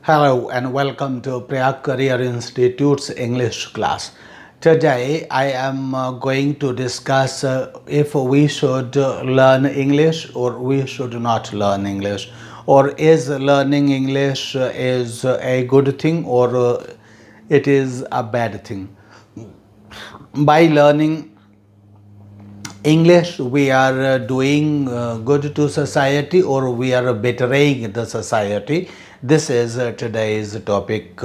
Hello and welcome to Prayag Career Institute's English class. Today I am going to discuss if we should learn English or we should not learn English, or is learning English is a good thing or it is a bad thing. By learning English, we are doing good to society or we are betraying the society. This is today's topic.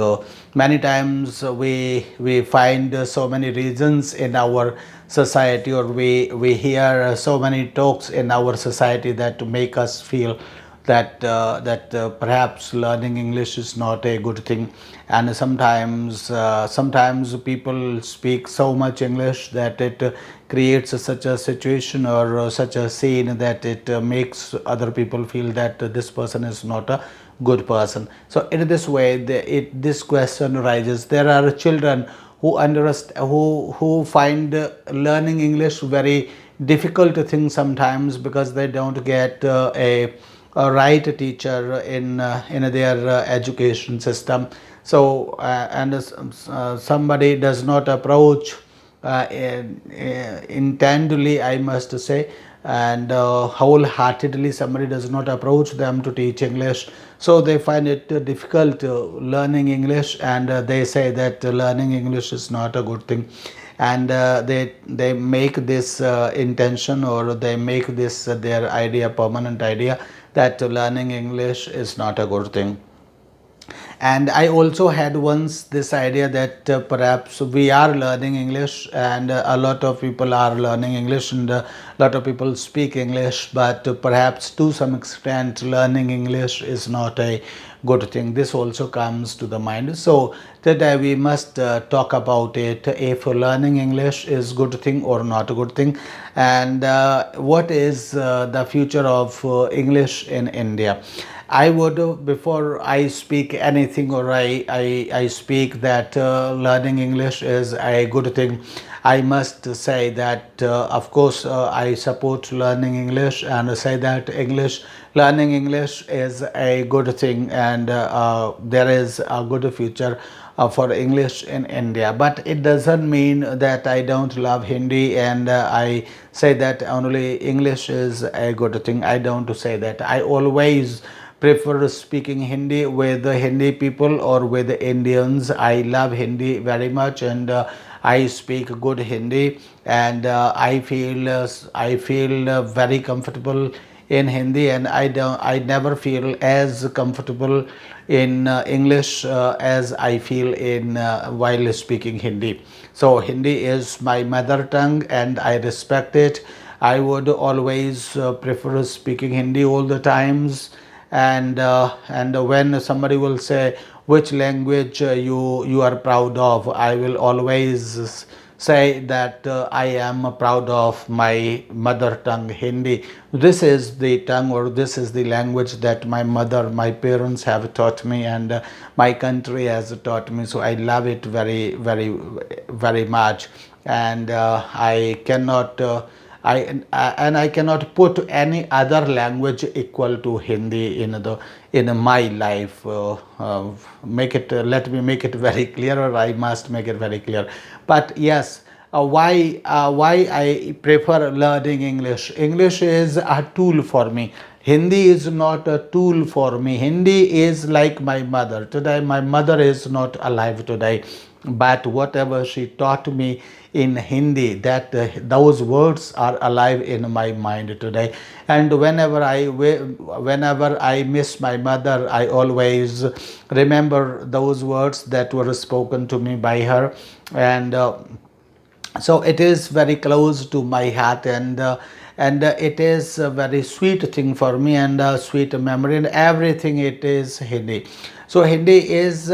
Many times we find so many reasons in our society, or we hear so many talks in our society that make us feel that perhaps learning English is not a good thing, and sometimes people speak so much English that it creates such a situation or such a scene that it makes other people feel that this person is not a good person. So in this way, this question arises. There are children who find learning English very difficult thing sometimes because they don't get a right teacher in their education system. So and somebody does not approach intently, I must say, and wholeheartedly somebody does not approach them to teach English. So they find it difficult learning English, and they say that learning English is not a good thing, and they make this intention, or they make this their idea, permanent idea, that learning English is not a good thing. And I also had once this idea that perhaps we are learning English, and a lot of people are learning English, and a lot of people speak English, but perhaps to some extent learning English is not a good thing. This also comes to the mind. So today we must talk about it, if learning English is good thing or not a good thing, and what is the future of English in India. I would, before I speak anything, or I speak that learning English is a good thing, I must say that, of course, I support learning English, and say that learning English is a good thing, and there is a good future for English in India. But it doesn't mean that I don't love Hindi, and I say that only English is a good thing. I don't say that. I always prefer speaking Hindi with the Hindi people or with the Indians. I love Hindi very much, and I speak good Hindi, and I feel very comfortable in Hindi, and I never feel as comfortable in English as I feel in while speaking Hindi. So Hindi is my mother tongue, and I respect it. I would always prefer speaking Hindi all the times, and when somebody will say which language you are proud of, I will always say that I am proud of my mother tongue Hindi. This is the tongue, or this is the language that my mother, my parents have taught me, and my country has taught me. So I love it very, very, very much, and I cannot. I cannot put any other language equal to Hindi in my life. Make it Let me make it very clear, or I must make it very clear. But yes, why I prefer learning English? English is a tool for me. Hindi is not a tool for me. Hindi is like my mother. Today, my mother is not alive today, but whatever she taught me in Hindi, that those words are alive in my mind today. And whenever I miss my mother, I always remember those words that were spoken to me by her, and so it is very close to my heart, and it is a very sweet thing for me, and a sweet memory, and everything. It is Hindi. So Hindi is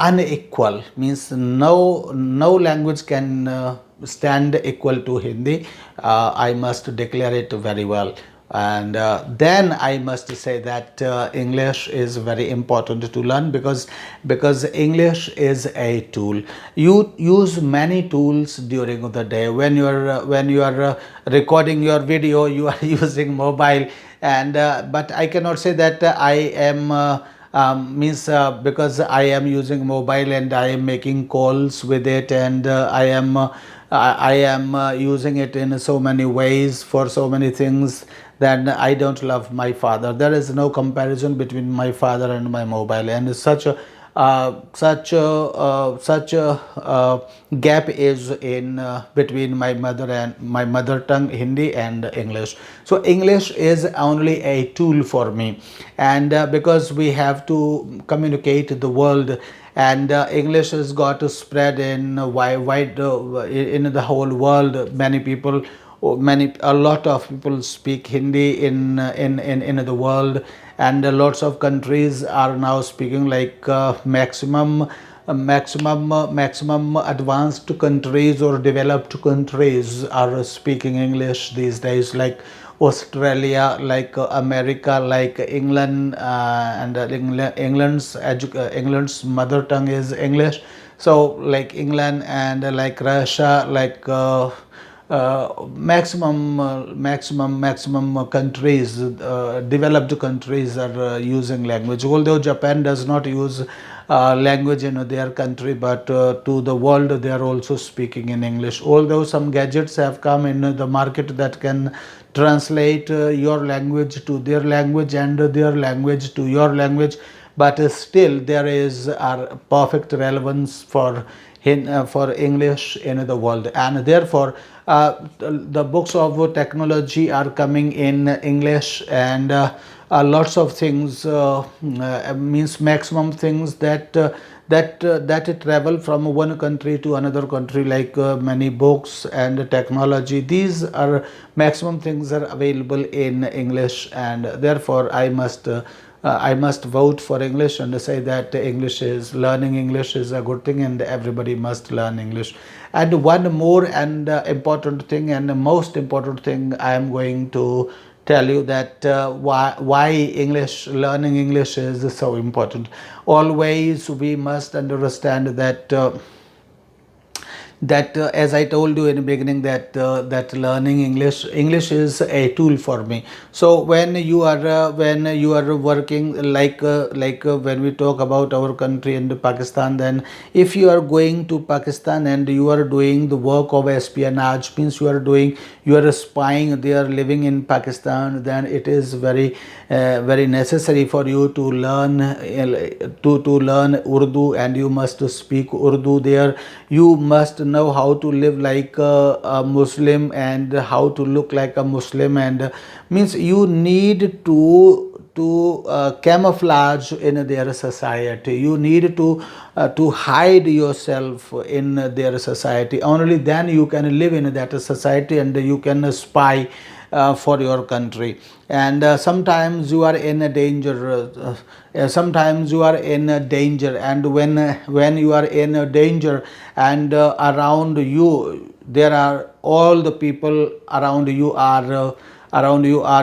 unequal, means no language can stand equal to Hindi. I must declare it very well. And then I must say that English is very important to learn, because English is a tool. You use many tools during the day. When you are recording your video, you are using mobile. and but I cannot say that I am means because I am using mobile and I am making calls with it, and I am using it in so many ways for so many things, then I don't love my father. There is no comparison between my father and my mobile, and such a gap is in between my mother and my mother tongue Hindi and English. So English is only a tool for me, and because we have to communicate the world, and English has got to spread in wide in the whole world. Many people, many a lot of people speak Hindi in the world, and lots of countries are now speaking, like maximum advanced countries or developed countries are speaking English these days, like Australia, like America, like England, and England's mother tongue is English. So like England and like Russia, like maximum countries, developed countries are using language. Although Japan does not use language in their country, but to the world they are also speaking in English. Although some gadgets have come in the market that can translate your language to their language and their language to your language, but still there is a perfect relevance for English in the world, and therefore the books of technology are coming in English, and lots of things means maximum things that travel from one country to another country, like many books and technology. These are maximum things are available in English, and therefore I must vote for English and say that learning English is a good thing, and everybody must learn English. And one more and important thing, and the most important thing I am going to tell you, that why learning English is so important. Always we must understand that as I told you in the beginning, that learning English is a tool for me. So when you are working, when we talk about our country and Pakistan, then if you are going to Pakistan and you are doing the work of espionage, means you are spying, they are living in Pakistan, then it is very necessary for you to learn to learn Urdu, and you must speak Urdu there. You must know how to live like a Muslim and how to look like a Muslim, and means you need to camouflage in their society. You need to hide yourself in their society. Only then you can live in that society, and you can spy for your country. And sometimes you are in a danger. Sometimes you are in a danger, and when you are in a danger, and around you there are all the people around you are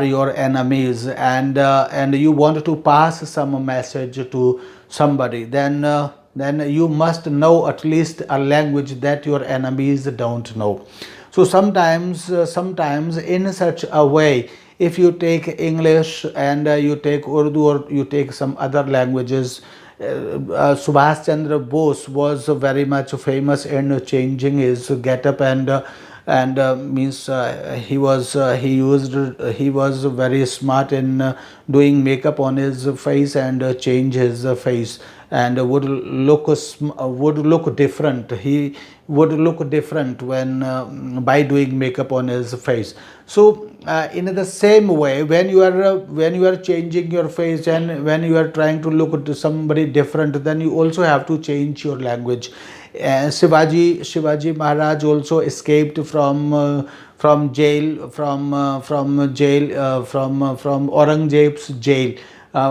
your enemies, and you want to pass some message to somebody, then you must know at least a language that your enemies don't know. So sometimes in such a way, if you take English and you take Urdu, or you take some other languages, Subhash Chandra Bose was very much famous in changing his getup, and means he was very smart in doing makeup on his face, and change his face, and would look different. He would look different when by doing makeup on his face. So in the same way, when you are changing your face, and when you are trying to look to somebody different, then you also have to change your language. Shivaji Maharaj also escaped from jail, from Aurangzeb's jail,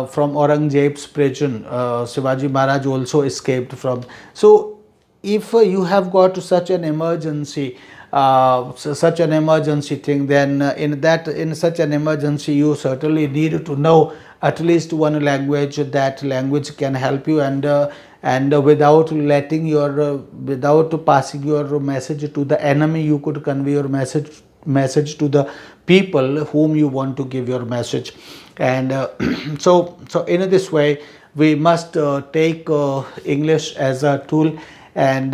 from Aurangzeb's prison. Shivaji Maharaj also escaped from. So if you have got such an emergency, such an emergency thing, then in such an emergency you certainly need to know at least one language. That language can help you, and without without passing your message to the enemy, you could convey your message to the people whom you want to give your message. And so in this way we must take English as a tool, and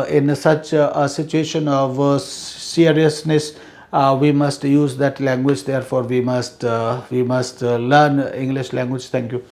in such a situation of seriousness, we must use that language. Therefore we must learn English language. Thank you.